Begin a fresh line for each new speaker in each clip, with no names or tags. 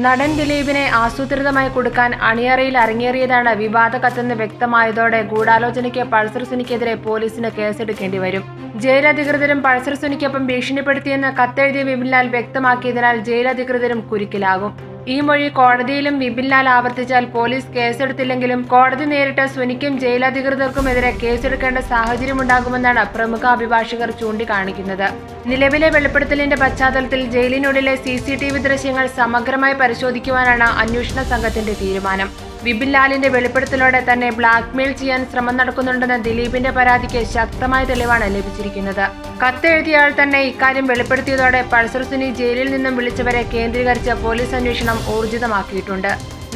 നടൻ ദിലീപിനെ ആസൂത്രിതമായി കൊടുക്കാൻ അണിയറയിൽ അരങ്ങേറിയതാണ് വിവാദ കത്തെന്ന് വ്യക്തമായതോടെ ഗൂഢാലോചനയ്ക്ക് പൾസർ സുനിക്കെതിരെ പോലീസിന് കേസെടുക്കേണ്ടി വരും. ജയിലധികൃതരും പൾസർ സുനിക്കൊപ്പം ഭീഷണിപ്പെടുത്തിയെന്ന് കത്തെഴുതിയ വിപിൻലാൽ വ്യക്തമാക്കിയതിനാൽ ജയിലധികൃതരും കുരുക്കിലാകും. ഈ മൊഴി കോടതിയിലും വിപിൻലാൽ ആവർത്തിച്ചാൽ പോലീസ് കേസെടുത്തില്ലെങ്കിലും കോടതി നേരിട്ട് സുനിക്കും ജയിലധികൃതർക്കുമെതിരെ കേസെടുക്കേണ്ട സാഹചര്യമുണ്ടാകുമെന്നാണ് പ്രമുഖ അഭിഭാഷകർ ചൂണ്ടിക്കാണിക്കുന്നത്. നിലവിലെ വെളിപ്പെടുത്തലിന്റെ പശ്ചാത്തലത്തിൽ ജയിലിനുള്ളിലെ CCTV ദൃശ്യങ്ങൾ സമഗ്രമായി പരിശോധിക്കുവാനാണ് അന്വേഷണ സംഘത്തിന്റെ തീരുമാനം. വിപിൻലാലിന്റെ വെളിപ്പെടുത്തലോടെ തന്നെ ബ്ലാക്ക്മെയിൽ ചെയ്യാൻ ശ്രമം നടക്കുന്നുണ്ടെന്ന ദിലീപിന്റെ പരാതിക്ക് ശക്തമായ തെളിവാണ് ലഭിച്ചിരിക്കുന്നത്. കത്തെഴുതിയയാൾ തന്നെ ഇക്കാര്യം വെളിപ്പെടുത്തിയതോടെ പൾസർ സുനി ജയിലിൽ നിന്നും വിളിച്ചവരെ കേന്ദ്രീകരിച്ച് പോലീസ് അന്വേഷണം ഊർജിതമാക്കിയിട്ടുണ്ട്.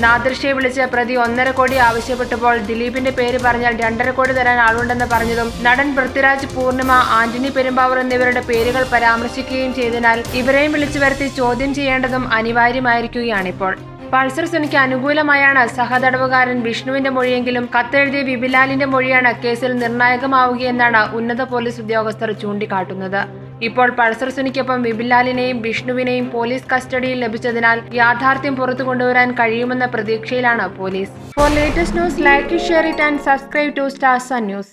നാദിർഷയെ വിളിച്ച് പ്രതി 1.5 കോടി ആവശ്യപ്പെട്ടപ്പോൾ ദിലീപിന്റെ പേര് പറഞ്ഞാൽ 2.5 കോടി തരാൻ ആളുണ്ടെന്ന് പറഞ്ഞതും നടൻ പൃഥ്വിരാജ്, പൂർണിമ, ആന്റണി പെരുമ്പാവൂർ എന്നിവരുടെ പേരുകൾ പരാമർശിക്കുകയും ചെയ്തതിനാൽ ഇവരെയും വിളിച്ചു വരുത്തി ചോദ്യം ചെയ്യേണ്ടതും അനിവാര്യമായിരിക്കുകയാണിപ്പോൾ. പൾസർ സുനിക്ക് അനുകൂലമായാണ് സഹതടവുകാരൻ വിഷ്ണുവിന്റെ മൊഴിയെങ്കിലും കത്തെഴുതിയ വിപിൻലാലിന്റെ മൊഴിയാണ് കേസിൽ നിർണായകമാവുകയെന്നാണ് ഉന്നത പോലീസ് ഉദ്യോഗസ്ഥർ ചൂണ്ടിക്കാട്ടുന്നത്. ഇപ്പോൾ പൾസർ സുനിക്കൊപ്പം വിപിൻലാലിനെയും വിഷ്ണുവിനെയും പോലീസ് കസ്റ്റഡിയിൽ ലഭിച്ചതിനാൽ യാഥാർത്ഥ്യം പുറത്തു കൊണ്ടുവരാൻ കഴിയുമെന്ന പ്രതീക്ഷയിലാണ് പോലീസ്. For latest news, like, share it and subscribe to Star Sun news.